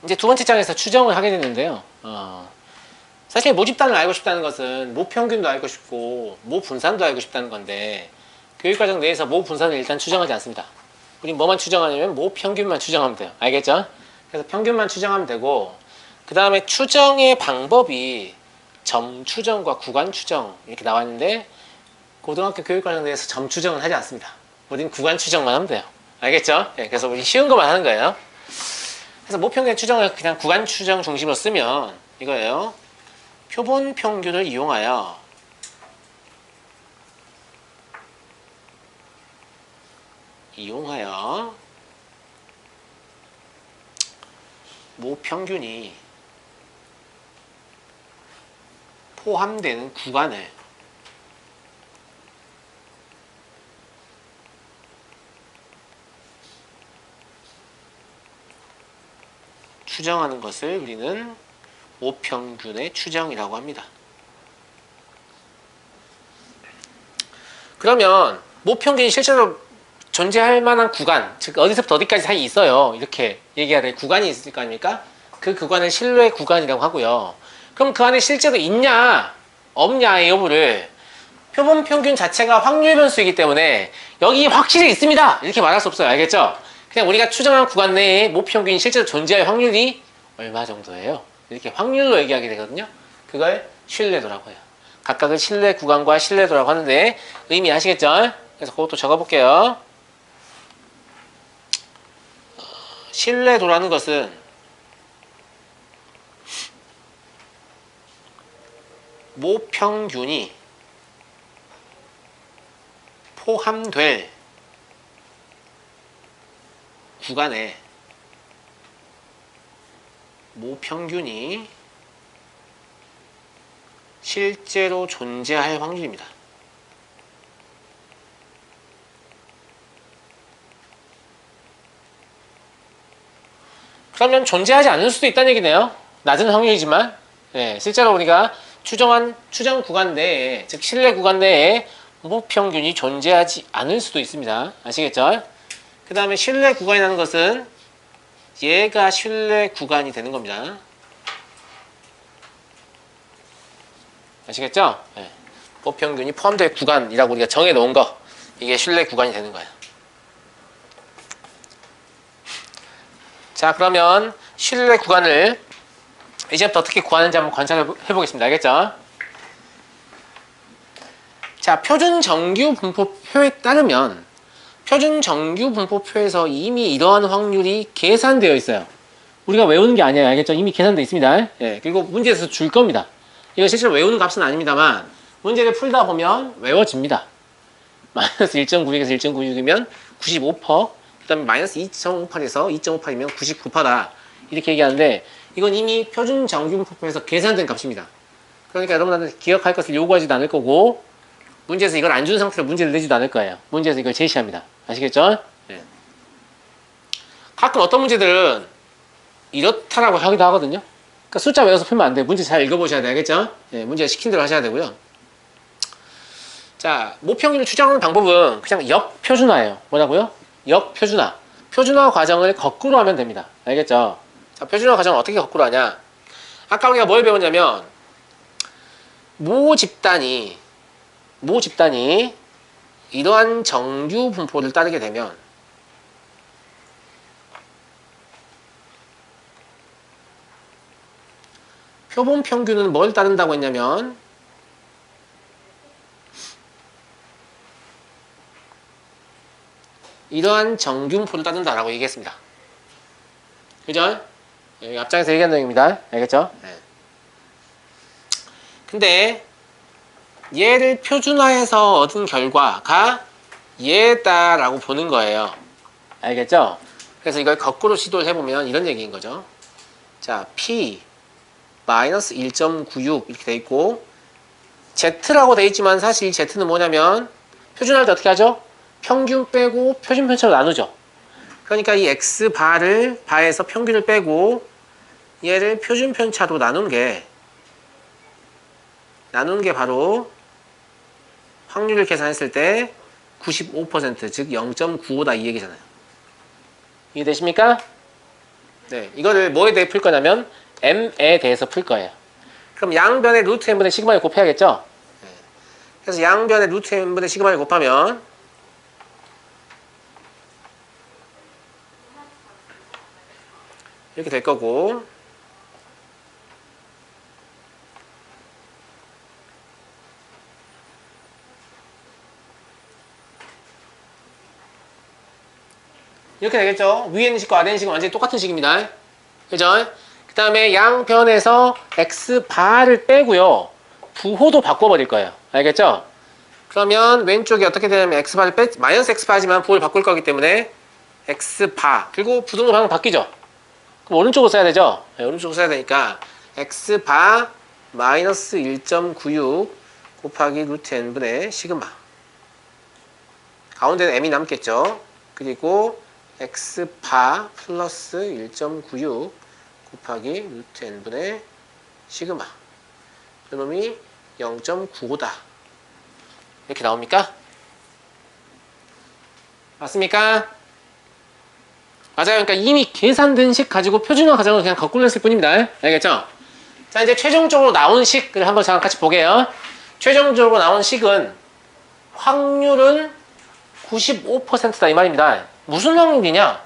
이제 두 번째 장에서 추정을 하게 되는데요. 사실 모집단을 알고 싶다는 것은 모평균도 알고 싶고 모분산도 알고 싶다는 건데 교육과정 내에서 모분산을 일단 추정하지 않습니다. 우리 뭐만 추정하냐면 모평균만 추정하면 돼요. 알겠죠? 그래서 평균만 추정하면 되고 그 다음에 추정의 방법이 점 추정과 구간 추정 이렇게 나왔는데 고등학교 교육과정 내에서 점 추정은 하지 않습니다. 우린 구간 추정만 하면 돼요. 알겠죠? 네, 그래서 우리 쉬운 것만 하는 거예요. 그래서 모평균 추정을 그냥 구간 추정 중심으로 쓰면 이거예요. 표본 평균을 이용하여 모평균이 포함되는 구간을 추정하는 것을 우리는 모평균의 추정이라고 합니다. 그러면 모평균이 실제로 존재할 만한 구간, 즉 어디서부터 어디까지 사이 있어요. 이렇게 얘기해야 될 구간이 있을 거 아닙니까? 그 구간을 신뢰 구간이라고 하고요. 그럼 그 안에 실제로 있냐 없냐의 여부를 표본 평균 자체가 확률 변수이기 때문에 여기 확실히 있습니다 이렇게 말할 수 없어요. 알겠죠? 그냥 우리가 추정한 구간 내에 모평균이 실제로 존재할 확률이 얼마 정도예요? 이렇게 확률로 얘기하게 되거든요. 그걸 신뢰도라고 해요. 각각을 신뢰 구간과 신뢰도라고 하는데 의미 아시겠죠? 그래서 그것도 적어볼게요. 신뢰도라는 것은 모평균이 포함될 구간에 모평균이 실제로 존재할 확률입니다. 그러면 존재하지 않을 수도 있다는 얘기네요. 낮은 확률이지만 네, 실제로 우리가 추정 구간 내에, 즉 신뢰 구간 내에 모평균이 존재하지 않을 수도 있습니다. 아시겠죠? 그 다음에 신뢰 구간이라는 것은 얘가 신뢰 구간이 되는 겁니다. 아시겠죠? 네. 모평균이 포함될 구간이라고 우리가 정해놓은 거, 이게 신뢰 구간이 되는 거예요. 자, 그러면 신뢰 구간을 이제부터 어떻게 구하는지 한번 관찰해 보겠습니다. 알겠죠? 자, 표준 정규 분포표에 따르면 표준 정규 분포표에서 이미 이러한 확률이 계산되어 있어요. 우리가 외우는 게 아니에요. 알겠죠? 이미 계산되어 있습니다. 예, 그리고 문제에서 줄 겁니다. 이거 실제로 외우는 값은 아닙니다만 문제를 풀다 보면 외워집니다. 마이너스 1.96에서 1.96이면 95%, 그 다음에 마이너스 2.58에서 2.58이면 99%다. 이렇게 얘기하는데 이건 이미 표준 정규 분포표에서 계산된 값입니다. 그러니까 여러분한테 기억할 것을 요구하지도 않을 거고 문제에서 이걸 안 준 상태로 문제를 내지도 않을 거예요. 문제에서 이걸 제시합니다. 아시겠죠? 네. 가끔 어떤 문제들은 이렇다라고 하기도 하거든요. 그러니까 숫자 외워서 풀면 안 돼요. 문제 잘 읽어보셔야 돼요. 알겠죠? 네, 문제 시킨 대로 하셔야 되고요. 자, 모평균을 추정하는 방법은 그냥 역표준화예요. 뭐라고요? 역표준화. 표준화 과정을 거꾸로 하면 됩니다. 알겠죠? 자, 표준화 과정을 어떻게 거꾸로 하냐? 아까 우리가 뭘 배웠냐면 모 집단이 이러한 정규 분포를 따르게 되면 표본 평균은 뭘 따른다고 했냐면 이러한 정균포를 따른다라고 얘기했습니다. 그죠? 여기 앞장에서 얘기한 내용입니다. 알겠죠? 네. 근데 얘를 표준화해서 얻은 결과가 얘다라고 보는 거예요. 알겠죠? 그래서 이걸 거꾸로 시도를 해보면 이런 얘기인 거죠. 자, P 마이너스 1.96 이렇게 돼 있고 Z라고 돼 있지만 사실 Z는 뭐냐면 표준화할 때 어떻게 하죠? 평균 빼고 표준 편차로 나누죠. 그러니까 이 X 바에서 평균을 빼고 얘를 표준 편차로 나눈 게 바로 확률을 계산했을 때 95%, 즉 0.95다 이 얘기잖아요. 이해되십니까? 네, 이거를 뭐에 대해 풀 거냐면 m에 대해서 풀 거예요. 그럼 양변의 루트 n분의 시그마를 곱해야겠죠? 네. 그래서 양변의 루트 n분의 시그마를 곱하면 이렇게 될 거고, 이렇게 되겠죠? 위에 있는 식과 아래 있는 식은 완전히 똑같은 식입니다. 그죠? 그 다음에 양변에서 x바를 빼고요. 부호도 바꿔버릴 거예요. 알겠죠? 그러면 왼쪽이 어떻게 되냐면 x바를 마이너스 x바지만 부호를 바꿀 거기 때문에 x바. 그리고 부등호 방향 바뀌죠? 그럼 오른쪽으로 써야 되죠? 네, 오른쪽으로 써야 되니까 x바 마이너스 1.96 곱하기 루트 n분의 시그마. 가운데는 m이 남겠죠? 그리고 x바 플러스 1.96 곱하기 루트 n분의 시그마. 이놈이 0.95다. 이렇게 나옵니까? 맞습니까? 맞아요. 그러니까 이미 계산된 식 가지고 표준화 과정을 그냥 거꾸로 했을 뿐입니다. 알겠죠? 자, 이제 최종적으로 나온 식을 한번 잠깐 같이 보게요. 최종적으로 나온 식은 확률은 95%다 이 말입니다. 무슨 확률이냐?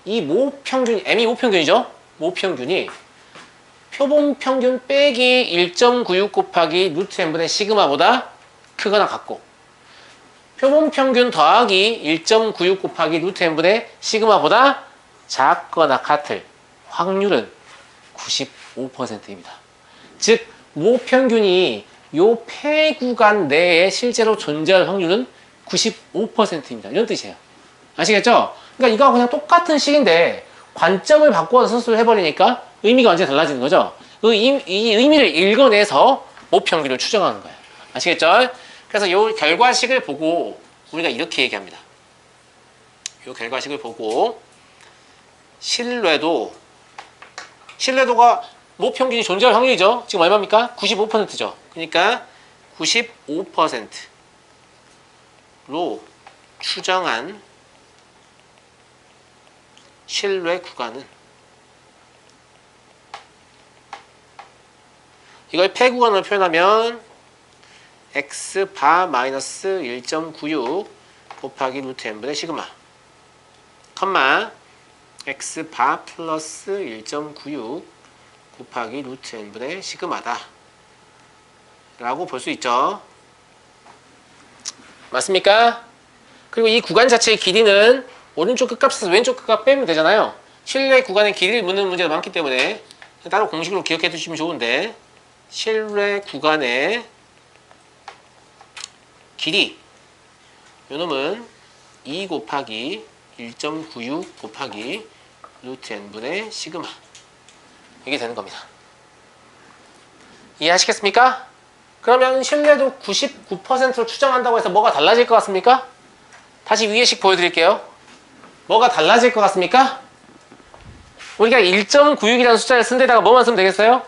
이 모평균, m이 모평균이죠? 모평균이 표본 평균 빼기 1.96 곱하기 루트 n분의 시그마보다 크거나 같고, 표본 평균 더하기 1.96 곱하기 루트 n분의 시그마보다 작거나 같을 확률은 95%입니다. 즉 모평균이 요 폐 구간 내에 실제로 존재할 확률은 95%입니다. 이런 뜻이에요. 아시겠죠? 그러니까 이거하고 그냥 똑같은 식인데 관점을 바꿔서 수술을 해버리니까 의미가 완전히 달라지는 거죠. 이 의미를 읽어내서 모평균을 추정하는 거예요. 아시겠죠? 그래서 이 결과식을 보고 우리가 이렇게 얘기합니다. 이 결과식을 보고 신뢰도가 모평균이 존재할 확률이죠. 지금 얼마입니까? 95%죠. 그러니까 95%로 추정한 신뢰 구간은, 이걸 폐 구간으로 표현하면 x바 마이너스 1.96 곱하기 루트 n분의 시그마 컴마 x바 플러스 1.96 곱하기 루트 n분의 시그마다 라고 볼 수 있죠. 맞습니까? 그리고 이 구간 자체의 길이는 오른쪽 끝값에서 왼쪽 끝값 빼면 되잖아요. 실내 구간의 길이를 묻는 문제가 많기 때문에 따로 공식으로 기억해 두시면 좋은데, 실내 구간의 길이 요놈은 2 곱하기 1.96 곱하기 루트 n분의 시그마, 이게 되는 겁니다. 이해하시겠습니까? 그러면 신뢰도 99%로 추정한다고 해서 뭐가 달라질 것 같습니까? 다시 위의 식 보여드릴게요. 뭐가 달라질 것 같습니까? 우리가 1.96이라는 숫자를 쓴 데다가 뭐만 쓰면 되겠어요?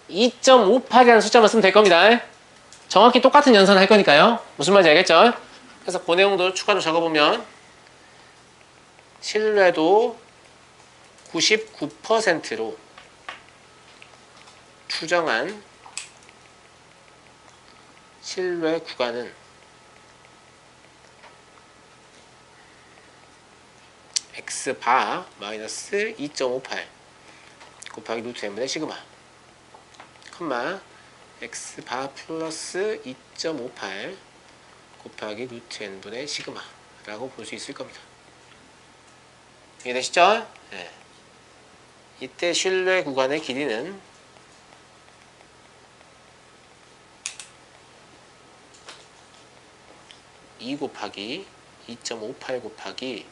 2.58이라는 숫자만 쓰면 될 겁니다. 정확히 똑같은 연산을 할 거니까요. 무슨 말인지 알겠죠? 그래서 그 내용도 추가로 적어보면 신뢰도 99%로 추정한 신뢰 구간은 x바 마이너스 2.58 곱하기 루트 n분의 시그마 컴마 x바 플러스 2.58 곱하기 루트 n분의 시그마 라고 볼 수 있을 겁니다. 이해되시죠? 네. 이때 신뢰 구간의 길이는 2 곱하기 2.58 곱하기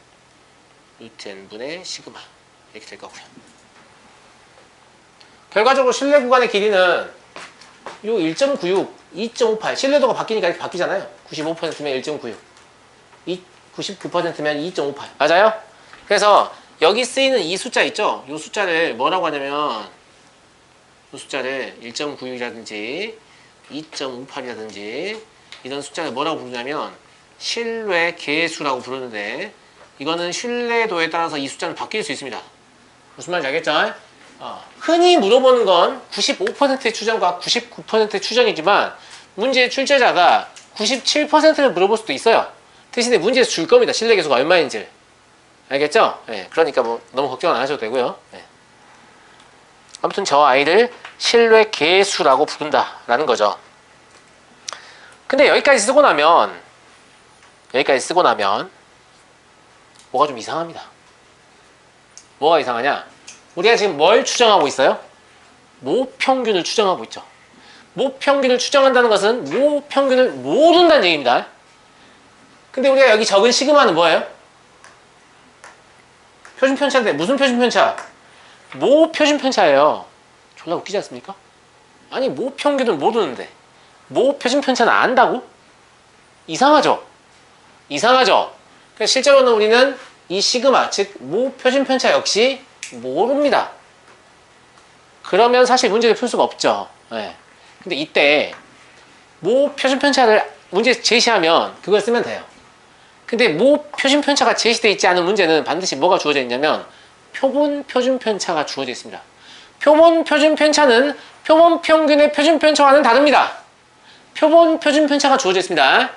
루트 n분의 시그마 이렇게 될 거고요. 결과적으로 신뢰 구간의 길이는 요 1.96, 2.58 신뢰도가 바뀌니까 이렇게 바뀌잖아요. 95%면 1.96, 99%면 2.58 맞아요? 그래서 여기 쓰이는 이 숫자 있죠? 이 숫자를 뭐라고 하냐면 이 숫자를 1.96이라든지 2.58이라든지 이런 숫자를 뭐라고 부르냐면 신뢰 계수라고 부르는데, 이거는 신뢰도에 따라서 이 숫자는 바뀔 수 있습니다. 무슨 말인지 알겠죠? 흔히 물어보는 건 95%의 추정과 99%의 추정이지만 문제의 출제자가 97%를 물어볼 수도 있어요. 대신에 문제에서 줄 겁니다. 실내 계수가 얼마인지. 알겠죠? 네, 그러니까 뭐 너무 걱정 안 하셔도 되고요. 네. 아무튼 저 아이를 실내 계수라고 부른다라는 거죠. 근데 여기까지 쓰고 나면 뭐가 좀 이상합니다. 뭐가 이상하냐? 우리가 지금 뭘 추정하고 있어요? 모평균을 추정하고 있죠. 모평균을 추정한다는 것은 모평균을 모른다는 얘기입니다. 근데 우리가 여기 적은 시그마는 뭐예요? 표준편차인데 무슨 표준편차? 모표준편차예요. 졸라 웃기지 않습니까? 아니 모평균을 모르는데 모표준편차는 안다고? 이상하죠? 그래서 실제로는 우리는 이 시그마, 즉 모표준편차 역시 모릅니다. 그러면 사실 문제를 풀 수가 없죠. 네. 근데 이때 모표준편차를 문제 제시하면 그걸 쓰면 돼요. 근데 모표준편차가 제시되어 있지 않은 문제는 반드시 뭐가 주어져 있냐면 표본표준편차가 주어져 있습니다. 표본표준편차는 표본평균의 표준편차와는 다릅니다. 표본표준편차가 주어져 있습니다.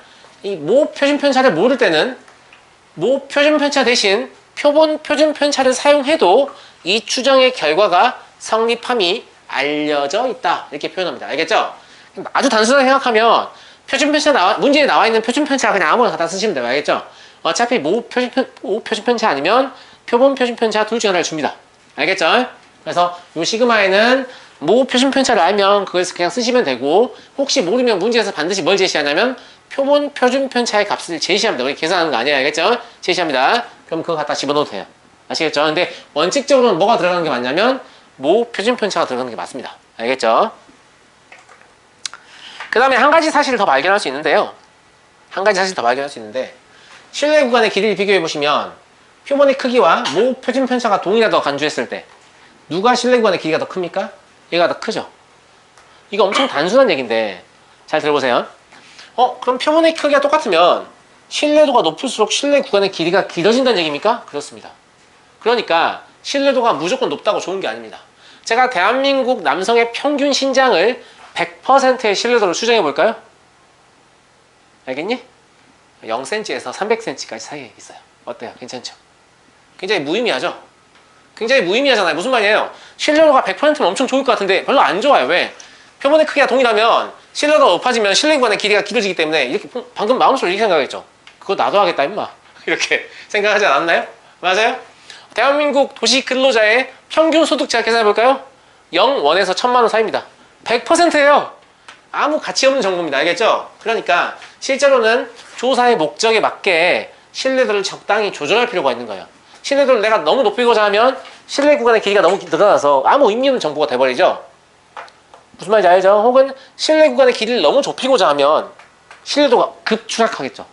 이 모표준편차를 모를 때는 모표준편차 대신 표본표준편차를 사용해도 이 추정의 결과가 성립함이 알려져 있다. 이렇게 표현합니다. 알겠죠? 아주 단순하게 생각하면 문제에 나와 있는 표준편차 그냥 아무거나 갖다 쓰시면 돼요. 알겠죠? 어차피 모표준편차 아니면 표본표준편차 둘 중 하나를 줍니다. 알겠죠? 그래서 이 시그마에는 모표준편차를 알면 그걸 그냥 쓰시면 되고 혹시 모르면 문제에서 반드시 뭘 제시하냐면 표본표준편차의 값을 제시합니다. 우리 계산하는 거 아니에요. 알겠죠? 제시합니다. 그럼 그거 갖다 집어넣어도 돼요. 아시겠죠? 근데 원칙적으로는 뭐가 들어가는 게 맞냐면 모표준편차가 들어가는 게 맞습니다. 알겠죠? 그 다음에 한 가지 사실을 더 발견할 수 있는데 실내 구간의 길이를 비교해 보시면 표본의 크기와 모표준편차가 동일하다고 간주했을 때 누가 실내 구간의 길이가 더 큽니까? 얘가 더 크죠. 이거 엄청 단순한 얘기인데 잘 들어보세요. 그럼 표본의 크기가 똑같으면 신뢰도가 높을수록 실내 구간의 길이가 길어진다는 얘기입니까? 그렇습니다. 그러니까 신뢰도가 무조건 높다고 좋은 게 아닙니다. 제가 대한민국 남성의 평균 신장을 100%의 신뢰도로 추정해 볼까요? 알겠니? 0cm에서 300cm까지 사이에 있어요. 어때요? 괜찮죠? 굉장히 무의미하죠? 굉장히 무의미하잖아요. 무슨 말이에요? 신뢰도가 100%면 엄청 좋을 것 같은데 별로 안 좋아요. 왜? 표본의 크기가 동일하면 신뢰도가 높아지면 실내 구간의 길이가 길어지기 때문에 이렇게 방금 마음속으로 이렇게 생각했죠. 그거 나도 하겠다 임마. 이렇게 생각하지 않았나요? 맞아요? 대한민국 도시 근로자의 평균 소득 제가 계산해 볼까요? 0원에서 1000만원 사이입니다. 100%예요. 아무 가치 없는 정보입니다. 알겠죠? 그러니까 실제로는 조사의 목적에 맞게 신뢰도를 적당히 조절할 필요가 있는 거예요. 신뢰도를 내가 너무 높이고자 하면 실내 구간의 길이가 너무 늘어나서 아무 의미 없는 정보가 돼버리죠. 무슨 말인지 알죠? 혹은 실내 구간의 길이를 너무 좁히고자 하면 신뢰도가 급 추락하겠죠.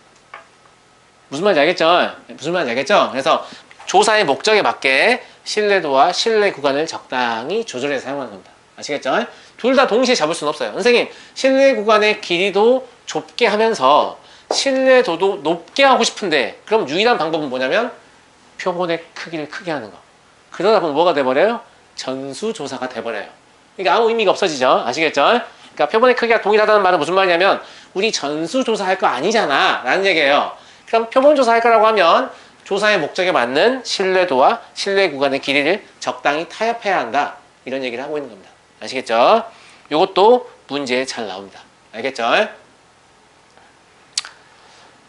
무슨 말인지 알겠죠? 그래서 조사의 목적에 맞게 신뢰도와 실내 구간을 적당히 조절해서 사용하는 겁니다. 아시겠죠? 둘 다 동시에 잡을 수는 없어요. 선생님, 실내 구간의 길이도 좁게 하면서 신뢰도도 높게 하고 싶은데 그럼 유일한 방법은 뭐냐면 표본의 크기를 크게 하는 거. 그러다 보면 뭐가 돼버려요? 전수조사가 돼버려요. 그러니까 아무 의미가 없어지죠. 아시겠죠? 그러니까 표본의 크기가 동일하다는 말은 무슨 말이냐면 우리 전수조사 할 거 아니잖아 라는 얘기예요. 그럼 표본조사 할 거라고 하면 조사의 목적에 맞는 신뢰도와 실내 구간의 길이를 적당히 타협해야 한다. 이런 얘기를 하고 있는 겁니다. 아시겠죠? 이것도 문제에 잘 나옵니다. 알겠죠?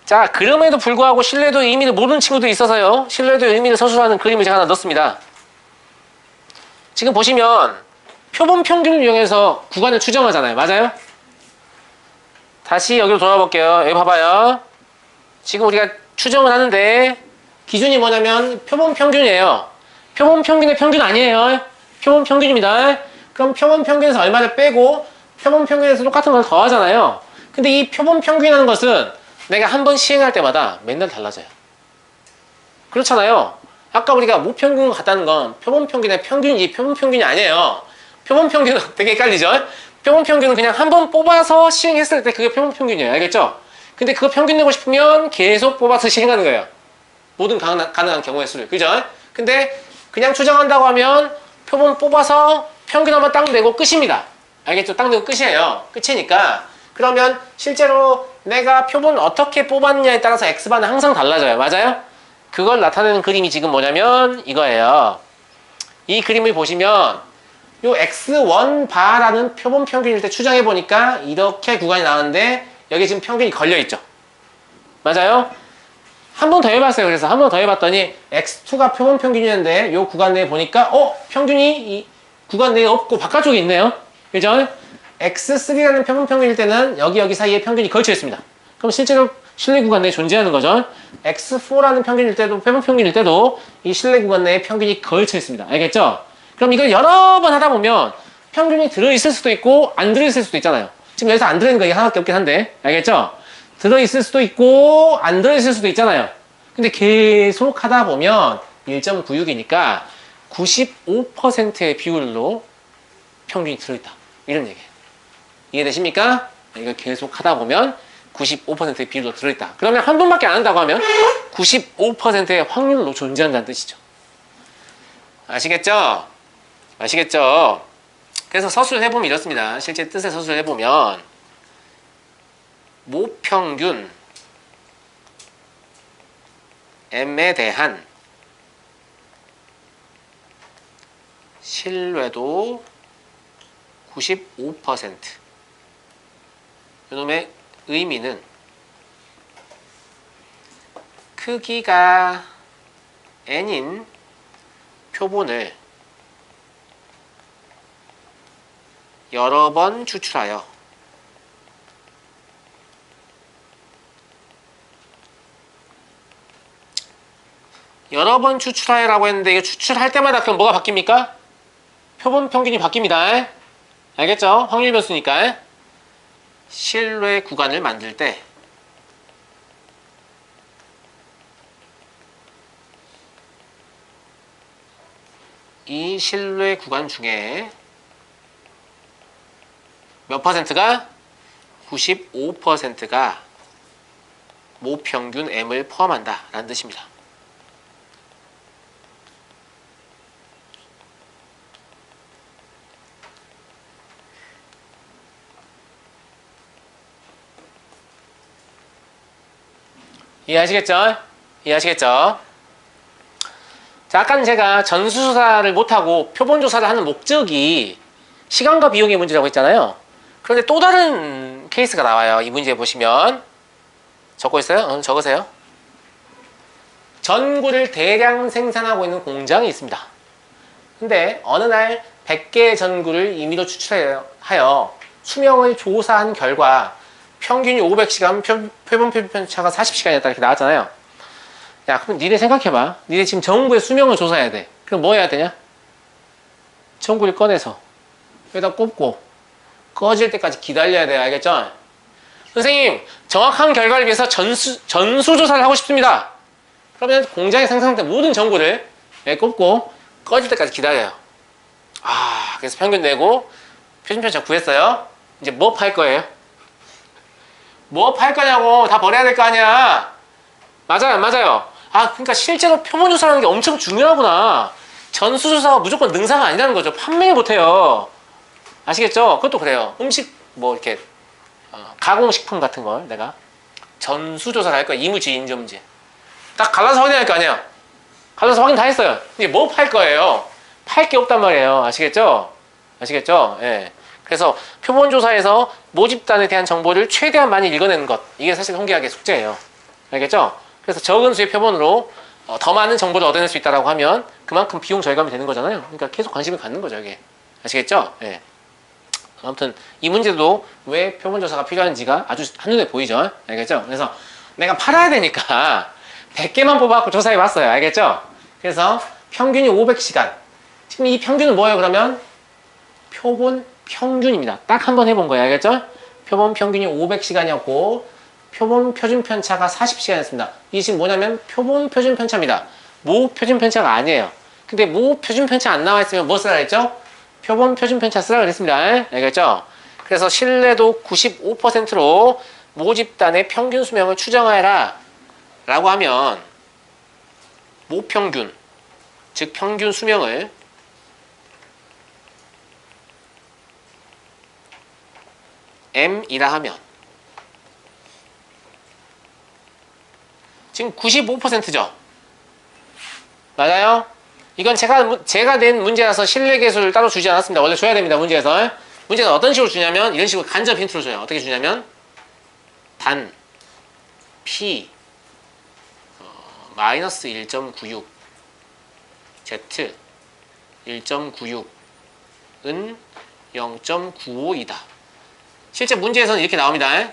자, 그럼에도 불구하고 신뢰도의 의미를 모르는 친구도 있어서요. 신뢰도의 의미를 서술하는 그림을 제가 하나 넣었습니다. 지금 보시면 표본 평균을 이용해서 구간을 추정하잖아요. 맞아요? 다시 여기로 돌아가 볼게요. 여기 봐봐요. 지금 우리가 추정을 하는데 기준이 뭐냐면 표본 평균이에요. 표본 평균의 평균 아니에요. 표본 평균입니다. 그럼 표본 평균에서 얼마를 빼고 표본 평균에서 똑같은 걸 더하잖아요. 근데 이 표본 평균이라는 것은 내가 한 번 시행할 때마다 맨날 달라져요. 그렇잖아요. 아까 우리가 모평균 같다는 건 표본 평균의 평균이지 표본 평균이 아니에요. 표본 평균은 되게 헷갈리죠? 표본 평균은 그냥 한 번 뽑아서 시행했을 때 그게 표본 평균이에요. 알겠죠? 근데 그거 평균 내고 싶으면 계속 뽑아서 시행하는 거예요. 모든 가능한 경우의 수를. 그죠? 근데 그냥 추정한다고 하면 표본 뽑아서 평균 한번 딱 내고 끝입니다. 알겠죠? 딱 내고 끝이에요. 끝이니까. 그러면 실제로 내가 표본 어떻게 뽑았냐에 따라서 X반은 항상 달라져요. 맞아요? 그걸 나타내는 그림이 지금 뭐냐면 이거예요. 이 그림을 보시면 요 X1바라는 표본 평균일 때 추정해 보니까 이렇게 구간이 나오는데 여기 지금 평균이 걸려 있죠. 맞아요? 한 번 더 해봤어요. 그래서 한 번 더 해봤더니 X2가 표본 평균이었는데 요 구간 내에 보니까 평균이 이 구간 내에 없고 바깥쪽에 있네요. 그죠? X3라는 표본 평균일 때는 여기 사이에 평균이 걸쳐 있습니다. 그럼 실제로 실내 구간 내에 존재하는 거죠. X4라는 평균일 때도 표본 평균일 때도 이 실내 구간 내에 평균이 걸쳐 있습니다. 알겠죠? 그럼 이걸 여러 번 하다 보면 평균이 들어있을 수도 있고 안 들어있을 수도 있잖아요. 지금 여기서 안 들어있는 거 이게 하나밖에 없긴 한데 알겠죠? 들어있을 수도 있고 안 들어있을 수도 있잖아요. 근데 계속 하다 보면 1.96이니까 95%의 비율로 평균이 들어있다. 이런 얘기예요. 이해되십니까? 이걸 계속 하다 보면 95%의 비율로 들어있다. 그러면 한 번밖에 안 한다고 하면 95%의 확률로 존재한다는 뜻이죠. 아시겠죠? 아시겠죠? 그래서 서술을 해보면 이렇습니다. 실제 뜻의 서술을 해보면 모평균 M에 대한 신뢰도 95%. 이놈의 의미는 크기가 n인 표본을 여러 번 추출하여 여러 번 추출하여라고 했는데 이거 추출할 때마다 그럼 뭐가 바뀝니까? 표본 평균이 바뀝니다. 알겠죠? 확률 변수니까. 신뢰 구간을 만들 때 이 신뢰 구간 중에 몇 퍼센트가? 95%가 모평균 M을 포함한다 라는 뜻입니다. 이해하시겠죠? 이해하시겠죠? 자, 아까는 제가 전수조사를 못하고 표본조사를 하는 목적이 시간과 비용의 문제라고 했잖아요. 그런데 또 다른 케이스가 나와요. 이 문제 보시면 적고 있어요? 적으세요. 전구를 대량 생산하고 있는 공장이 있습니다. 근데 어느 날 100개의 전구를 임의로 추출하여 수명을 조사한 결과 평균이 500시간, 표본 편차가 40시간이었다 이렇게 나왔잖아요. 야, 그럼 니네 생각해봐. 니네 지금 전구의 수명을 조사해야 돼. 그럼 뭐 해야 되냐? 전구를 꺼내서 여기다 꼽고 꺼질 때까지 기다려야 돼요. 알겠죠? 선생님, 정확한 결과를 위해서 전수조사를 하고 싶습니다. 그러면 공장에 생산된 모든 전구를 여기 꼽고 꺼질 때까지 기다려요. 그래서 평균 내고 표준 편차 구했어요. 이제 뭐 팔 거예요? 뭐 팔 거냐고. 다 버려야 될 거 아니야. 맞아요, 맞아요. 그러니까 실제로 표본조사라는 게 엄청 중요하구나. 전수조사가 무조건 능사가 아니라는 거죠. 판매 못해요. 아시겠죠? 그것도 그래요. 음식 뭐 이렇게 가공식품 같은 걸 내가 전수조사를 할 거야. 이물질 인정제 딱 갈라서 확인할 거 아니야. 갈라서 확인 다 했어요. 이게 뭐 팔 거예요? 팔 게 없단 말이에요. 아시겠죠? 아시겠죠? 예. 그래서 표본조사에서 모집단에 대한 정보를 최대한 많이 읽어내는 것, 이게 사실 홍계학의 숙제예요. 알겠죠? 그래서 적은 수의 표본으로 더 많은 정보를 얻어낼 수 있다고 하면 그만큼 비용 절감이 되는 거잖아요. 그러니까 계속 관심을 갖는 거죠, 이게. 아시겠죠? 예. 아무튼 이 문제도 왜 표본조사가 필요한지가 아주 한눈에 보이죠? 알겠죠? 그래서 내가 팔아야 되니까 100개만 뽑아갖고 조사해 봤어요. 알겠죠? 그래서 평균이 500시간. 지금 이 평균은 뭐예요, 그러면? 표본 평균입니다. 딱 한 번 해본 거예요. 알겠죠? 표본 평균이 500시간이었고 표본 표준 편차가 40시간이었습니다. 이게 지금 뭐냐면 표본 표준 편차입니다. 모 표준 편차가 아니에요. 근데 모 표준 편차 안 나와 있으면 뭐 쓰라 그랬죠? 표본 표준 편차 쓰라 그랬습니다. 알겠죠? 그래서 신뢰도 95%로 모집단의 평균 수명을 추정하여라 라고 하면 모평균 즉 평균 수명을 m이라 하면 지금 95%죠. 맞아요? 이건 제가 낸 문제라서 실내계수를 따로 주지 않았습니다. 원래 줘야 됩니다. 문제에서. 문제는 어떤 식으로 주냐면 이런 식으로 간접 힌트로 줘요. 어떻게 주냐면 단 P 마이너스 1.96 Z 1.96은 0.95이다. 실제 문제에서는 이렇게 나옵니다.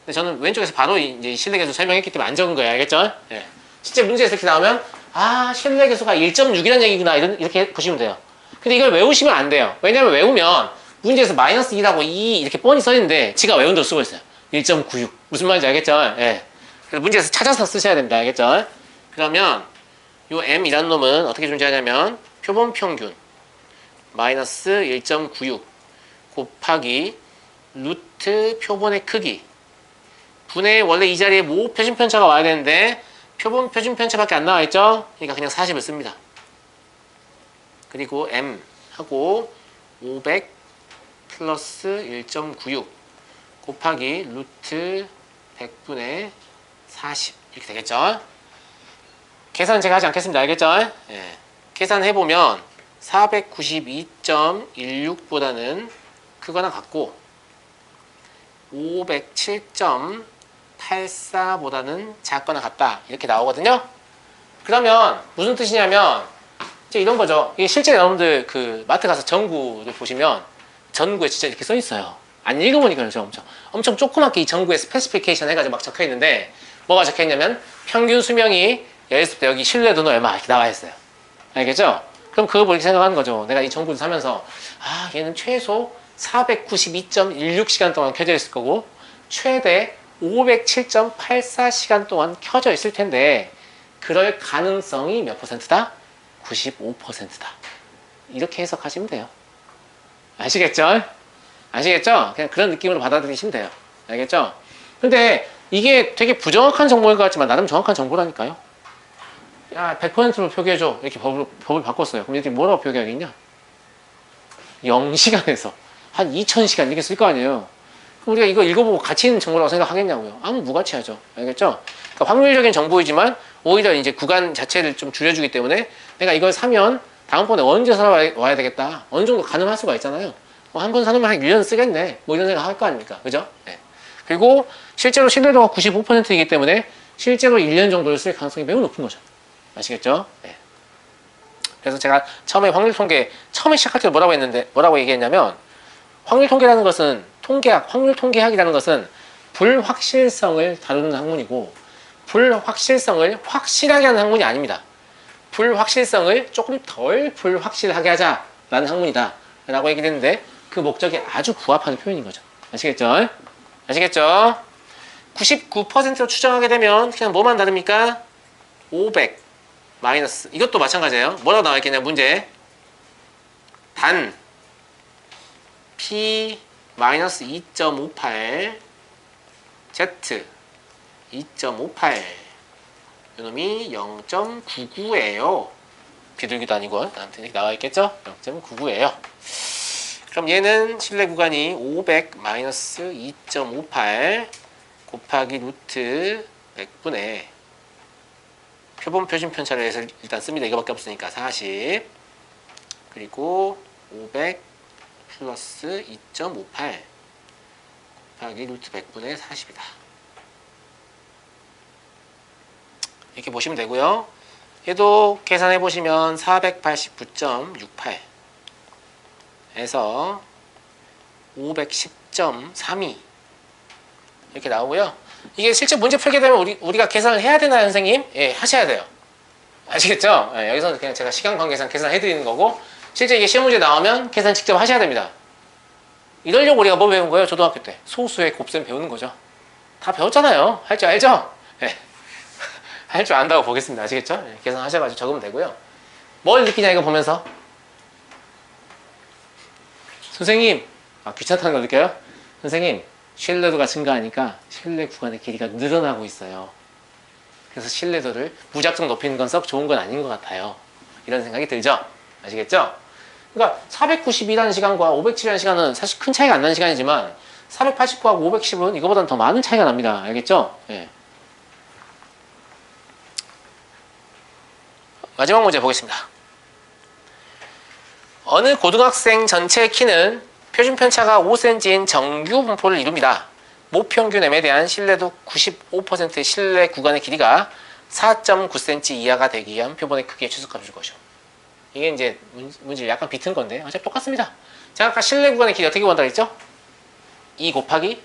근데 저는 왼쪽에서 바로 이제 실내계수 설명했기 때문에 안 적은 거예요. 알겠죠? 예. 실제 문제에서 이렇게 나오면 아, 실내계수가 1.6이라는 얘기구나. 이렇게 보시면 돼요. 근데 이걸 외우시면 안 돼요. 왜냐면 외우면 문제에서 마이너스 2라고 2 이렇게 뻔히 써있는데 지가 외운 대로 쓰고 있어요. 1.96. 무슨 말인지 알겠죠? 예. 그래서 문제에서 찾아서 쓰셔야 됩니다. 알겠죠? 그러면 요 m이라는 놈은 어떻게 존재하냐면 표본 평균 마이너스 1.96 곱하기 루트 표본의 크기 분의 원래 이 자리에 모 표준 편차가 와야 되는데 표본 표준 편차밖에 안 나와 있죠? 그러니까 그냥 40을 씁니다. 그리고 m 하고 500 플러스 1.96 곱하기 루트 100분의 40 이렇게 되겠죠? 계산 제가 하지 않겠습니다. 알겠죠? 예. 계산해보면 492.16보다는 크거나 같고 507.84보다는 작거나 같다. 이렇게 나오거든요. 그러면 무슨 뜻이냐면 이제 이런 거죠. 이게 실제 여러분들 그 마트 가서 전구를 보시면 전구에 진짜 이렇게 써 있어요. 안 읽어보니까 그렇죠. 엄청 조그맣게 이 전구에 스페시피케이션 해가지고 막 적혀 있는데 뭐가 적혀 있냐면 평균 수명이 여기서부터 여기 신뢰도는 얼마 이렇게 나와 있어요. 알겠죠? 그럼 그거 보고 생각하는 거죠. 내가 이 전구를 사면서 아 얘는 최소 492.16시간 동안 켜져 있을 거고 최대 507.84시간 동안 켜져 있을 텐데 그럴 가능성이 몇 %다? 95%다. 이렇게 해석하시면 돼요. 아시겠죠? 아시겠죠? 그냥 그런 느낌으로 받아들이시면 돼요. 알겠죠? 근데 이게 되게 부정확한 정보인 것 같지만 나름 정확한 정보라니까요. 야, 100%로 표기해줘. 이렇게 법을 바꿨어요. 그럼 이렇게 뭐라고 표기하겠냐? 0시간에서 한 2000시간 이렇게 쓸 거 아니에요. 그럼 우리가 이거 읽어보고 가치 있는 정보라고 생각하겠냐고요. 아무 무가치하죠. 알겠죠? 그러니까 확률적인 정보이지만 오히려 이제 구간 자체를 좀 줄여주기 때문에 내가 이걸 사면 다음번에 언제 사러 와야 되겠다. 어느 정도 가늠할 수가 있잖아요. 한 번 사놓으면 한 1년 쓰겠네. 뭐 이런 생각 할 거 아닙니까? 그죠? 네. 그리고 실제로 신뢰도가 95%이기 때문에 실제로 1년 정도를 쓸 가능성이 매우 높은 거죠. 아시겠죠? 네. 그래서 제가 처음에 확률 통계, 처음에 시작할 때 뭐라고 얘기했냐면 확률 통계라는 것은 확률 통계학이라는 것은 불확실성을 다루는 학문이고 불확실성을 확실하게 하는 학문이 아닙니다. 불확실성을 조금 덜 불확실하게 하자라는 학문이다. 라고 얘기를 했는데 그 목적에 아주 부합하는 표현인 거죠. 아시겠죠? 아시겠죠? 99%로 추정하게 되면 그냥 뭐만 다릅니까? 500 마이너스 이것도 마찬가지예요. 뭐라고 나와 있겠냐 문제 단 P 마이너스 2.58 Z 2.58 이놈이 0.99예요. 비둘기도 아니고 아무튼 이렇게 나와 있겠죠? 0.99예요. 그럼 얘는 실내 구간이 500 마이너스 2.58 곱하기 루트 100분의 표본 표준 편차를 해서 일단 씁니다. 이거밖에 없으니까 40 그리고 500 플러스 2.58 곱하기 루트 100분의 40이다. 이렇게 보시면 되고요. 얘도 계산해 보시면 489.68 에서 510.32 이렇게 나오고요. 이게 실제 문제 풀게 되면 우리가 계산을 해야 되나요, 선생님? 예, 하셔야 돼요. 아시겠죠? 예, 여기서는 그냥 제가 시간 관계상 계산해 드리는 거고 실제 이게 시험 문제 나오면 계산 직접 하셔야 됩니다. 이러려고 우리가 뭐 배운 거예요? 초등학교 때 소수의 곱셈 배우는 거죠. 다 배웠잖아요. 할 줄 알죠? 예. 할 줄 안다고 보겠습니다. 아시겠죠? 예, 계산하셔가지고 적으면 되고요. 뭘 느끼냐 이거 보면서 선생님 귀찮다는 걸 느껴요? 선생님 신뢰도가 증가하니까 신뢰 구간의 길이가 늘어나고 있어요. 그래서 신뢰도를 무작정 높이는 건 썩 좋은 건 아닌 것 같아요. 이런 생각이 들죠. 아시겠죠? 그러니까 492라는 시간과 507이라는 시간은 사실 큰 차이가 안 나는 시간이지만 489하고 510은 이거보다는 더 많은 차이가 납니다. 알겠죠? 예. 마지막 문제 보겠습니다. 어느 고등학생 전체 키는 표준 편차가 5cm인 정규 분포를 이룹니다. 모평균 M에 대한 신뢰도 95%의 신뢰 구간의 길이가 4.9cm 이하가 되기 위한 표본의 크기의 최소값을 줄 것이요. 이게 이제 문제 약간 비튼 건데 어차피 똑같습니다. 제가 아까 신뢰 구간의 길이 어떻게 구한다고 했죠? 2 곱하기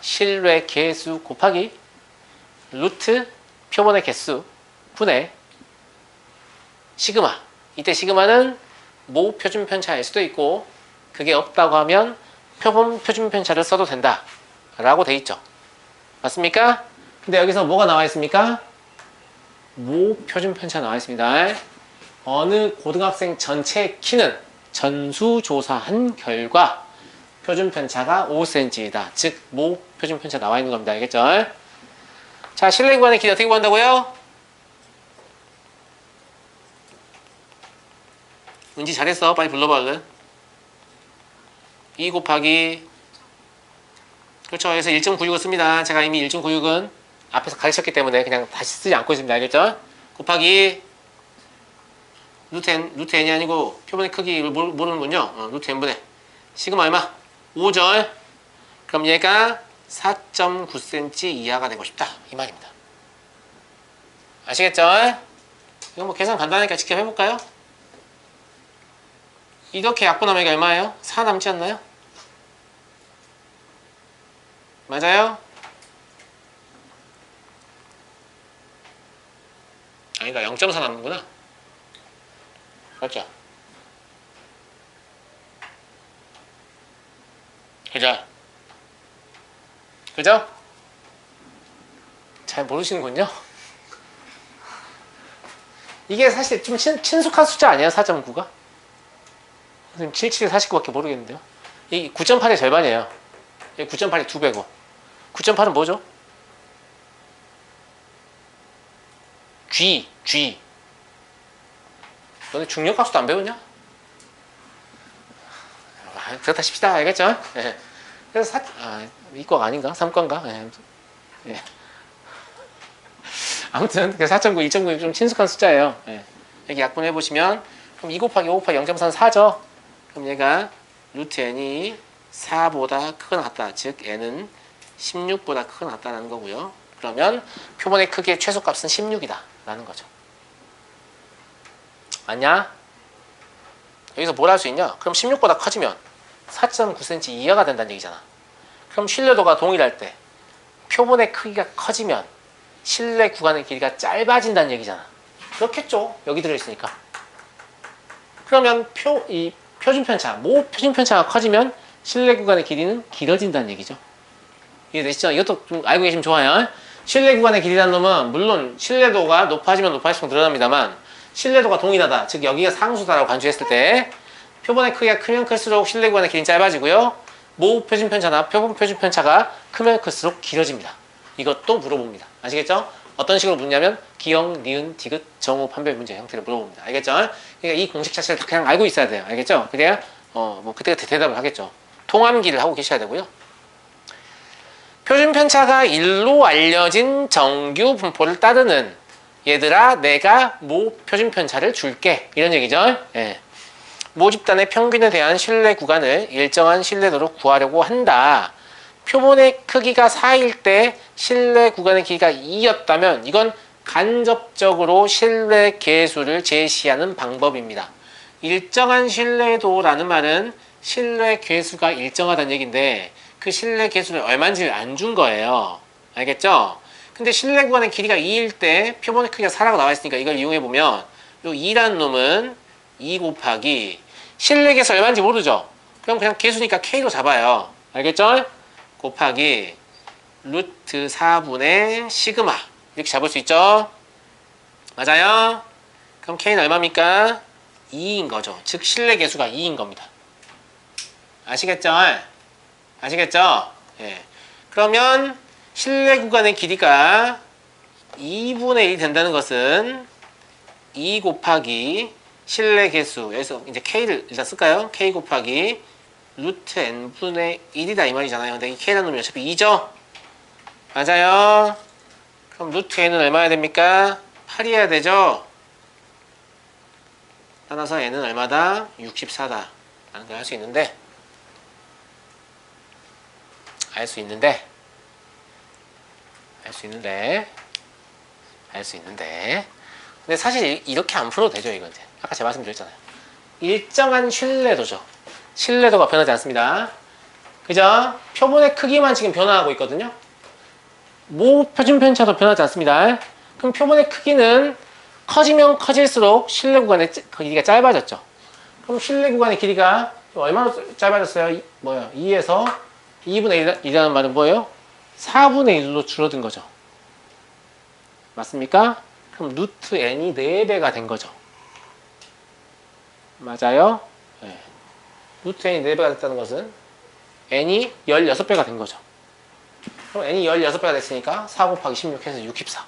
신뢰 개수 곱하기 루트 표본의 개수 분의 시그마. 이때 시그마는 모 표준 편차일 수도 있고 그게 없다고 하면 표본 표준 편차를 써도 된다 라고 돼 있죠. 맞습니까? 근데 여기서 뭐가 나와 있습니까? 모 표준 편차 나와 있습니다. 어느 고등학생 전체 키는 전수조사한 결과 표준 편차가 5cm이다. 즉 모 표준 편차 나와 있는 겁니다. 알겠죠? 자, 신뢰 구간의 길이 어떻게 구한다고요? 은지 잘했어. 빨리 불러봐 얼른. 2 곱하기 그렇죠. 그래서 1.96을 씁니다. 제가 이미 1.96은 앞에서 가르쳤기 때문에 그냥 다시 쓰지 않고 있습니다. 알겠죠? 곱하기 루트 n이 아니고 표본의 크기를 모르는군요. 루트 n분의 시그마 얼마? 5절. 그럼 얘가 4.9cm 이하가 되고 싶다. 이 말입니다. 아시겠죠? 이거 뭐 계산 간단하니까 직접 해볼까요? 이렇게 약분하면 이게 얼마예요? 4 남지 않나요? 맞아요? 아니다. 0.4 남는구나. 맞죠? 그죠? 그죠? 잘 모르시는군요. 이게 사실 좀 친숙한 숫자 아니에요? 4.9가? 77, 49밖에 모르겠는데요. 이 9.8의 절반이에요. 9.8이 2배고 9.8은 뭐죠? G. 너네 중력값수도 안 배웠냐? 그렇다 칩시다. 알겠죠? 예. 그래서 이과가 아닌가? 3과인가? 예. 예. 아무튼 4.9, 1.9이 좀 친숙한 숫자예요. 예. 여기 약분해보시면 그럼 2 곱하기 5 곱하기 0.4는 4죠? 그럼 얘가 루트 n이 4보다 크거나 같다. 즉 n은 16보다 크거나 같다는 거고요. 그러면 표본의 크기의 최소값은 16이다 라는 거죠. 맞냐? 여기서 뭘 할 수 있냐? 그럼 16보다 커지면 4.9cm 이하가 된다는 얘기잖아. 그럼 신뢰도가 동일할 때 표본의 크기가 커지면 신뢰 구간의 길이가 짧아진다는 얘기잖아. 그렇겠죠. 여기 들어있으니까. 그러면 이 표준 편차, 모 표준 편차가 커지면 신뢰 구간의 길이는 길어진다는 얘기죠. 이해되시죠? 이것도 좀 알고 계시면 좋아요. 신뢰 구간의 길이라는 놈은 물론 신뢰도가 높아지면 높아질수록 늘어납니다만 신뢰도가 동일하다. 즉 여기가 상수다라고 간주했을 때 표본의 크기가 크면 클수록 신뢰 구간의 길이는 짧아지고요. 모 표준 편차나 표본 표준 편차가 크면 클수록 길어집니다. 이것도 물어봅니다. 아시겠죠? 어떤 식으로 묻냐면 기역, 니은, 디귿, 정오, 판별 문제 형태로 물어봅니다. 알겠죠? 그러니까 이 공식 자체를 다 그냥 알고 있어야 돼요. 알겠죠? 그래야 뭐 그때 대답을 하겠죠. 통암기를 하고 계셔야 되고요. 표준 편차가 1로 알려진 정규 분포를 따르는 얘들아 내가 모 표준 편차를 줄게 이런 얘기죠. 예. 모 집단의 평균에 대한 신뢰 구간을 일정한 신뢰도로 구하려고 한다. 표본의 크기가 4일 때 신뢰 구간의 길이가 2였다면 이건 간접적으로 신뢰 계수를 제시하는 방법입니다. 일정한 신뢰도라는 말은 신뢰 계수가 일정하다는 얘기인데 그 신뢰 계수를 얼마인지를 안 준 거예요. 알겠죠? 근데 신뢰 구간의 길이가 2일 때 표본의 크기가 4라고 나와 있으니까 이걸 이용해 보면 요 2라는 놈은 2 곱하기 신뢰 계수 얼마인지 모르죠? 그럼 그냥 계수니까 K로 잡아요. 알겠죠? 곱하기 루트 4분의 시그마 이렇게 잡을 수 있죠? 맞아요? 그럼 K는 얼마입니까? 2인 거죠. 즉 신뢰 계수가 2인 겁니다. 아시겠죠? 아시겠죠? 예. 그러면 신뢰 구간의 길이가 2분의 1이 된다는 것은 2 곱하기 실내 개수, 여기서 이제 K를 일단 쓸까요? K 곱하기 루트 N분의 1이다 이 말이잖아요. 근데 이 K라는 놈이 어차피 2죠? 맞아요. 그럼 루트 N은 얼마야 됩니까? 8이어야 되죠? 따라서 N은 얼마다? 64다 라는 걸 알 수 있는데 근데 사실 이렇게 안 풀어도 되죠. 이건 이제 아까 제가 말씀드렸잖아요. 일정한 신뢰도가 변하지 않습니다. 그죠? 표본의 크기만 지금 변화하고 있거든요. 모 표준 편차도 변하지 않습니다. 그럼 표본의 크기는 커지면 커질수록 실내 구간의 길이가 짧아졌죠. 그럼 실내 구간의 길이가 얼마나 짧아졌어요? 2에서 2분의 1이라는 말은 뭐예요? 4분의 1로 줄어든 거죠. 맞습니까? 그럼 루트 n이 4배가 된 거죠. 맞아요? 네. 루트 n이 4배가 됐다는 것은 n이 16배가 된 거죠. 그럼 n이 16배가 됐으니까 4 곱하기 16 해서 64.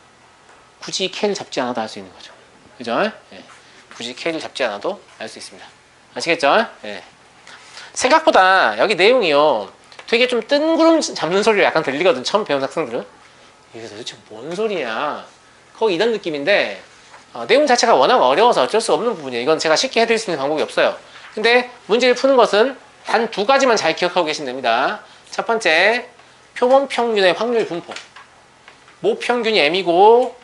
굳이 k를 잡지 않아도 알 수 있는 거죠. 그죠? 네. 굳이 k를 잡지 않아도 알 수 있습니다. 아시겠죠? 네. 생각보다 여기 내용이요. 되게 좀 뜬구름 잡는 소리가 약간 들리거든. 처음 배운 학생들은. 이게 도대체 뭔 소리냐. 거의 이런 느낌인데 내용 자체가 워낙 어려워서 어쩔 수 없는 부분이에요. 이건 제가 쉽게 해드릴 수 있는 방법이 없어요. 근데 문제를 푸는 것은 단 2가지만 잘 기억하고 계시면 됩니다. 첫 번째, 표본 평균의 확률 분포. 모 평균이 m이고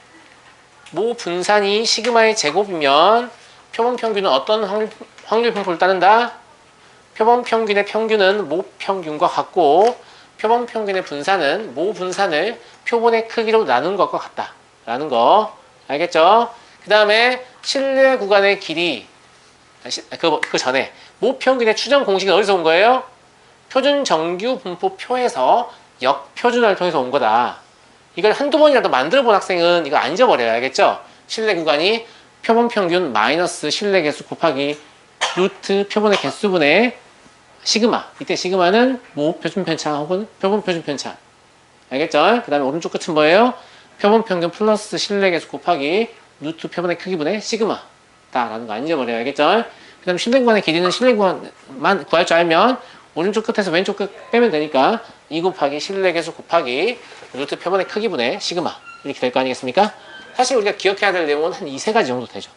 모 분산이 시그마의 제곱이면 표본 평균은 어떤 확률 분포를 따른다? 표본 평균의 평균은 모 평균과 같고 표본 평균의 분산은 모 분산을 표본의 크기로 나눈 것과 같다 라는 거 알겠죠? 그 다음에 실내 구간의 길이 그 전에 모 평균의 추정 공식은 어디서 온 거예요? 표준 정규 분포표에서 역표준화를 통해서 온 거다. 이걸 한두 번이라도 만들어 본 학생은 이거 안 잊어버려요. 알겠죠? 실내 구간이 표본 평균 마이너스 실내 개수 곱하기 루트 표본의 개수분의 시그마. 이때 시그마는 모 표준 편차 혹은 표본 표준 편차. 알겠죠? 그 다음에 오른쪽 끝은 뭐예요? 표본 평균 플러스 실내 개수 곱하기 루트 표본의 크기분의 시그마. 다라는 거 안 잊어버려요. 알겠죠? 그 다음에 실내 구간의 길이는 실내 구간만 구할 줄 알면 오른쪽 끝에서 왼쪽 끝 빼면 되니까 2 곱하기 실내 개수 곱하기 루트 표본의 크기분의 시그마. 이렇게 될 거 아니겠습니까? 사실 우리가 기억해야 될 내용은 한 2-3가지 정도 되죠.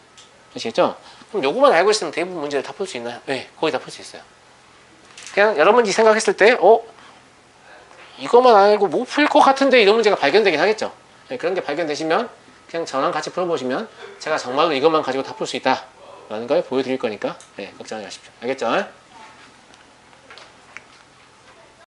아시겠죠? 그럼 요거만 알고 있으면 대부분 문제를 다 풀 수 있나요? 네, 거의 다 풀 수 있어요. 그냥 여러분이 생각했을 때 이것만 알고 못 풀 것 같은데 이런 문제가 발견되긴 하겠죠. 네, 그런 게 발견되시면 그냥 저랑 같이 풀어보시면 제가 정말로 이것만 가지고 다 풀 수 있다 라는 걸 보여드릴 거니까 네, 걱정하지 마십시오. 알겠죠?